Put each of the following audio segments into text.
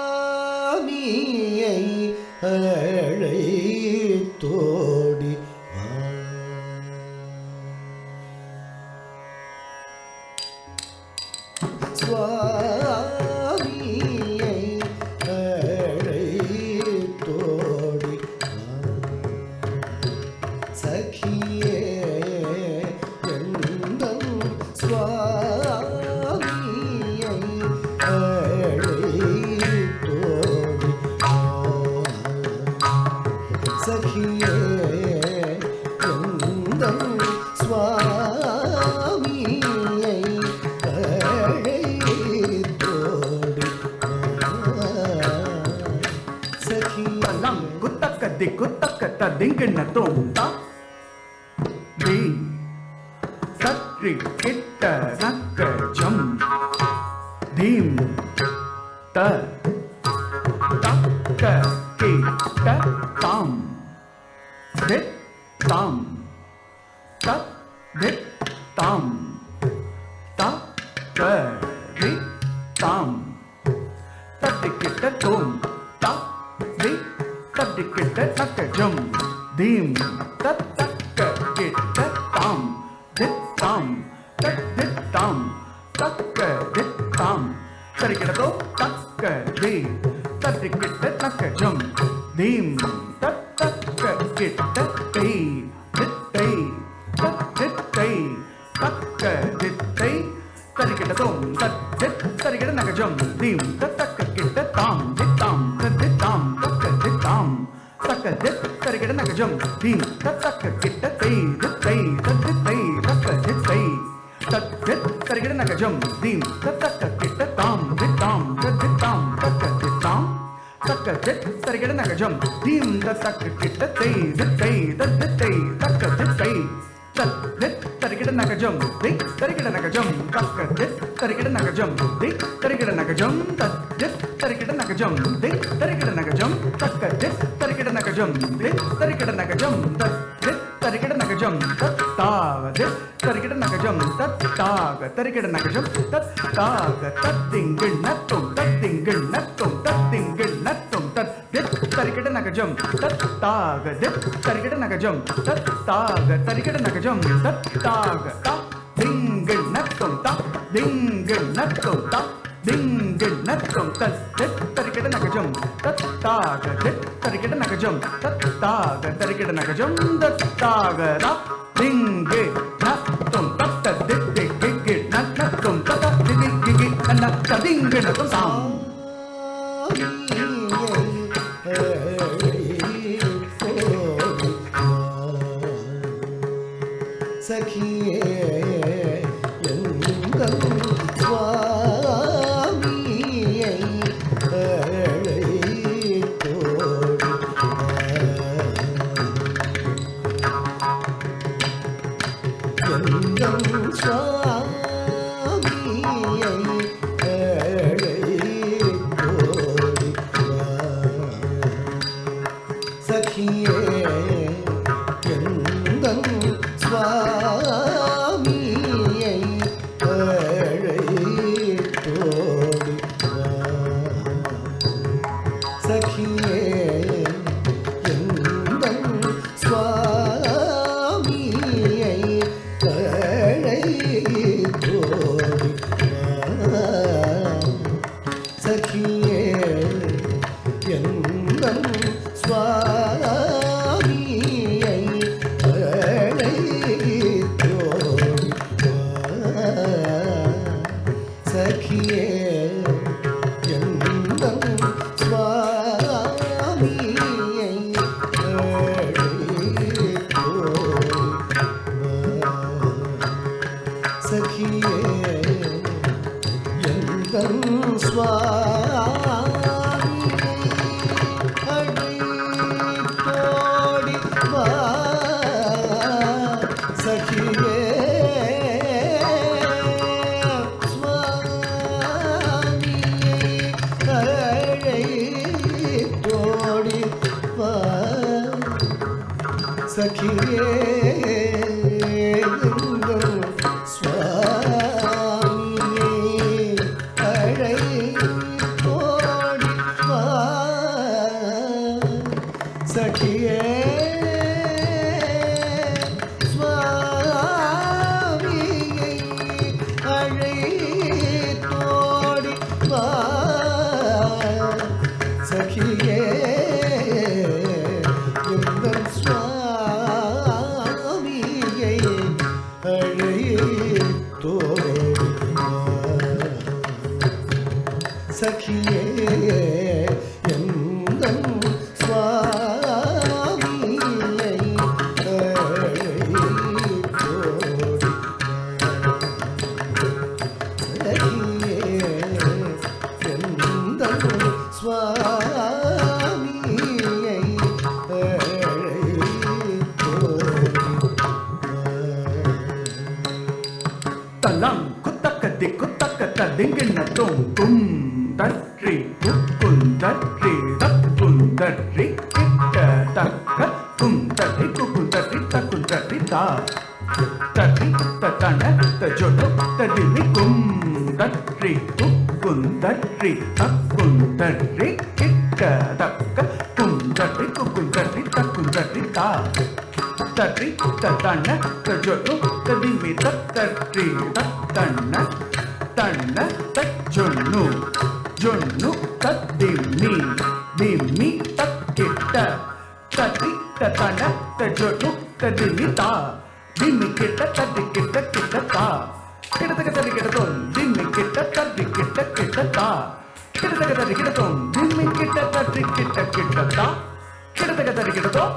சுவாமியை அழைத்தோடி சுவாமியை அழைத்தோடி சகியே எந்தன் சுவாமியை அழைத்தோடி சகியே எந்தன் சுவாமியை குத்தக்க திங்கின தோண்டா தி சற்றி கிட்ட நக்க ஜம் தீம் த தக்க கிட்ட தாம் திட் தாம் தத் திட் தாம் தக்க ரி தாம் தட்டிக்கிட்ட தோம் தக் தி தட்டிக்கிட்ட நக்க ஜம் தீம் தத் தக்க கிட்ட தாம் திட் தாம் தத் திட் தாம் தக்க திட் தாம் சரிக்கிட்டதோ தக்க தி தட்டிக்கிட்ட நக்க ஜம் தீம் தத் தக்க கிட்ட தை திட்டை தத் திட்டை தக்க திட்டை சரிக்கிட்டதோம் தத் திட் சரிக்கிட்ட நக்க ஜம் தீம் தத் தக்க கிட்ட தாம் திட் தாம் தத் திட் தாம் தக்க திட் தாம் தக்க திட் சரிக்கிட்ட நக்க ஜம் தீம் தத் தக்க கிட்ட தை திட்டை தத் திட்டை தக்க திட்டை தத் திட் சரிக்கிட்ட நக்க ஜம் தீம் தத் தக்க கிட்ட தாம் திட் தாம் தத் திட் தாம் தக்க திட் தாம் தக்க திட் சரிக்கிட்ட நக்க ஜம் தீம் தத் தக்க கிட்ட தை திட்டை தத் திட்டை தக்க திட்டை தத் திட் சரிக்கிட்ட நக்க ஜம் திக் சரிக்கிட்ட நக்க ஜம் தக்க திட் சரிக்கிட்ட நக்க ஜம் திக் சரிக்கிட்ட நக்க ஜம் தத் திட் சரிக்கிட்ட நக்க ஜம் திக் சரிக்கிட்ட நக்க ஜம் தக்க திட் சரிக்கிட்ட நக்க ஜம் திக் சரிக்கிட்ட நக்க ஜம் தத் திட் சரிக்கிட்ட நக்க ஜம் தத் தாக திட் சரிக்கிட்ட நக்க ஜம் தத் தாக சரிக்கிட்ட நக்க ஜம் தத் தாக தத் திங்கிள் நத்தும் தத் திங்கிள் நத்தும் தத் திங்கிள் நத்தும் தத் திட் சரிக்கிட்ட நக்க ஜம் தத் தாக திட் சரிக்கிட்ட நக்க ஜம் தத் தாக சரிக்கிட்ட நக்க ஜம் தத் தாக த திங்கிள் நத்தும் த திங்கிள் நத்தும் த திங்கிள் நத்தும் தத் திட் சரிக்கிட்ட நக்க ஜம் தத் தாக திட் சரிக்கிட்ட நக்க ஜம் தத் தாக சரிக்கிட்ட நக்க ஜம் தத் தாக ர திங்கு நத்தும் தத்த திட் திக்கு நத்தும் தத திதி கிகி ந திங்கு நத்தும் சாம் சகியே எந்தன் சுவாமியை அழைத்தோடி எந்தன் சுவாமியை அழைத்தோடி சகியே எந்தன் சுவாமியை அழைத்தோடி சகியே எந்தன் சுவாமியை அழைத்தோடி சகியே எந்தன் சுவாமியை அழைத்தோடி சகியே எந்தன் சுவாமியை அழைத்தோடி சகியே எந்தன் சுவாமியை அழைத்தோடி சகியே सखिए स्वामी अड़ै तो சகியே எந்தன் சுவாமியை அழைத்தோடு சகியே எந்தன் சுவாமியை அழைத்தோடு சகியே எந்தன் சுவாமியை தலம் குத்தக்க திக்குத்தக்க ததிங்கின தொம் கும் தற்றி குக்குந்தற்றி தக்குந்தற்றி கிட்ட தக்க குந்தற்றி குக்குந்தற்றி தக்குந்தற்றி தா தற்றி தத்தன தஜொடு ததிமி கும் தற்றி குக்குந்தற்றி தக்குந்தற்றி கிட்ட தக்க குந்தற்றி குக்குந்தற்றி தக்குந்தற்றி தா தற்றி தத்தன தஜொடு ததிமி தத்தற்றி தத்தன தன்ன தஜொன்னு ஜொன்னு தத்திமி திமி தக்கிட்ட தத்தி தத்தன தஜொடு ததிமி தா திமி கிட்ட தத்தி கிட்ட கிட்ட தா கிட்டத்தக்க தத்தி கிட்டத்தோம் திமி கிட்ட தத்தி கிட்ட கிட்ட தா கிட்டத்தக்க தத்தி கிட்டத்தோம் திமி கிட்ட தத்தி கிட்ட கிட்ட தா கிட்டத்தக்க தத்தி கிட்டத்தோம்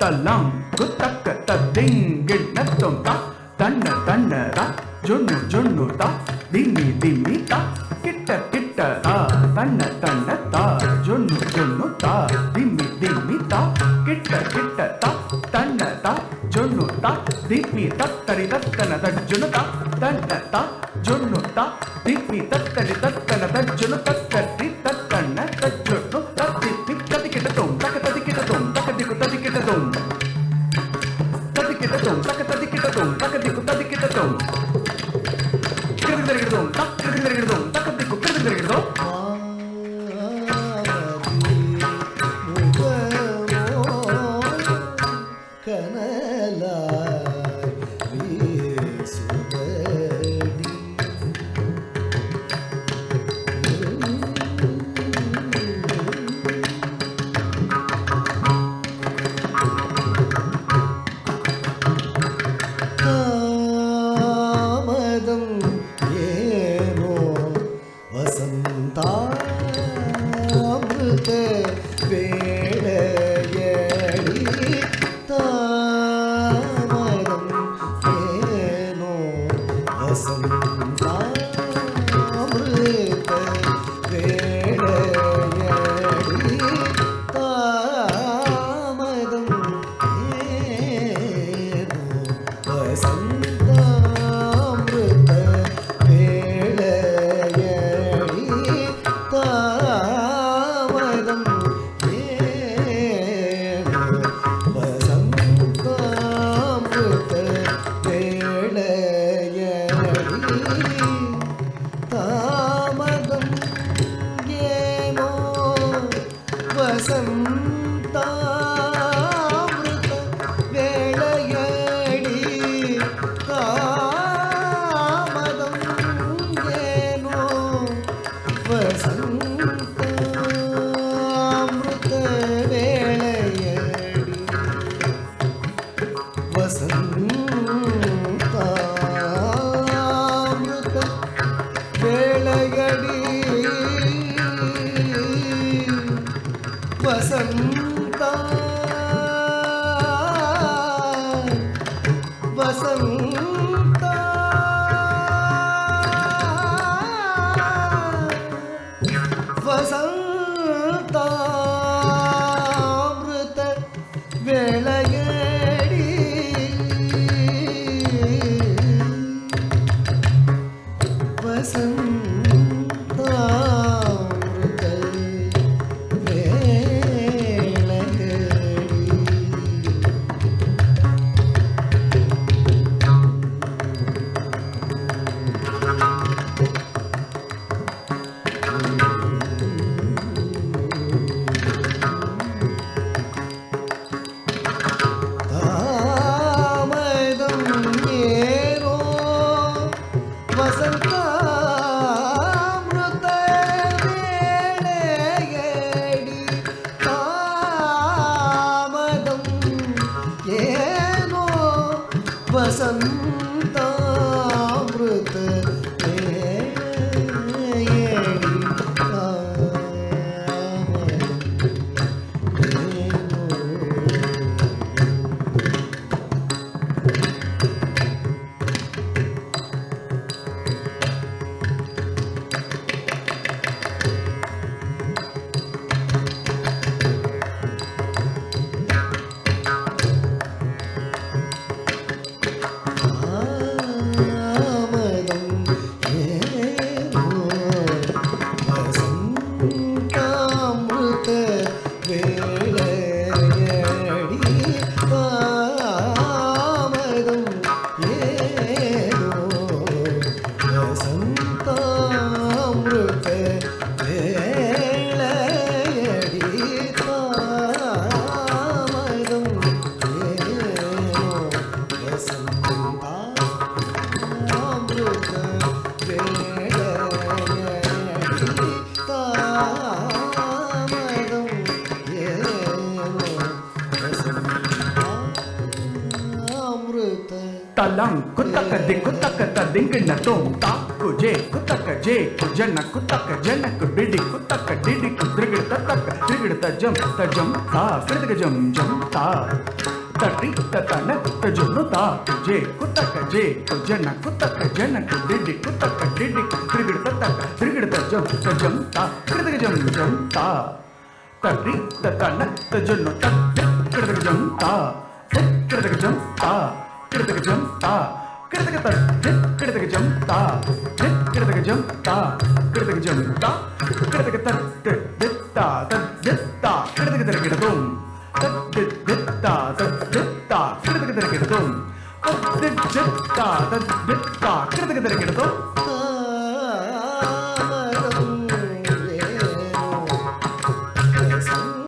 தல்லாம் குத்தக்க தத்திங்கிண்ணத்தும் தா தன்ன தன்ன தா ஜொன்னு ஜொன்னு தா திம்மி திம்மி தா கிட்ட கிட்ட தா தன்ன தன்ன தா ஜொன்னு ஜொன்னு தா திம்மி திம்மி தா கிட்ட கிட்ட தா தன்ன தா ஜொன்னு தா திம்மி தத்தரி தத்தன தஜ்ஜுனு தா தன்ன தா ஜொன்னு தா திம்மி தத்தரி தத்தன தஜ்ஜுனு தத்தரி தத்தன தஜ்ஜுனு தத்தி ததி கிட்ட தோம் தக்க ததி கிட்ட தோம் தக்க திக்கு ததி கிட்ட தோம் ವಸಂತ ವಸಂತಾಮೃತ ವೇಳೆಯಡಿ ವಸಂತಾಮೃತ ವೇಳೆಯಡಿ ವಸಂತಾಮೃತ ತಲಂ ಕುತಕ ದಿಕ್ಕುತಕ ದಿಂಗಿನ ತೋಂ ತಾಕು ಜೆ ಕುಜನ ಕುತಕ ಜನಕ ಬಿಡಿ ಕುತಕ ಡಿಡಿ ಕುದ್ರಿಗಿಡ ತಕ ತ್ರಿಗಿಡ ತಜಂ ತಾ ಕೃತಕ ಜಂ ತಾ ತಟಿ ತತನ ತಜುನು ತಾ ಜೆ ಕುಜನ ಕುತಕ ಜನಕ ಬಿಡಿ ಕುತಕ ಡಿಡಿ ತ್ರಿಗಿಡ ತಕ ತ್ರಿಗಿಡ ತಜಂ ತಾ ಕೃತಕ ಜಂ ತಾ ತಟಿ ತತನ ತಜುನು ತಕ ಕೃತಕ ಜಂ ತಾ ಕೃತಕ ಜಂ ತಾ ಕೃತಕ ಜಂ ತಾ ಕೃತಕ ಕೃತಕ ಜಂ ತಾ ಕೃತಕ ಜಂ ತಾ ಕೃತಕ ಜಂ ತಾ ಕೃತಕ ದಿತ್ತಾ ದಿತ್ತಾ ಕೃತಕ ತರಗಿಡದೋಂ ದಿತ್ತಾ ದಿತ್ತಾ ಕೃತಕ ತರಗಿಡದೋಂ ದಿತ್ತಾ ದಿತ್ತಾ ಕೃತಕ ತರಗಿಡದೋಂ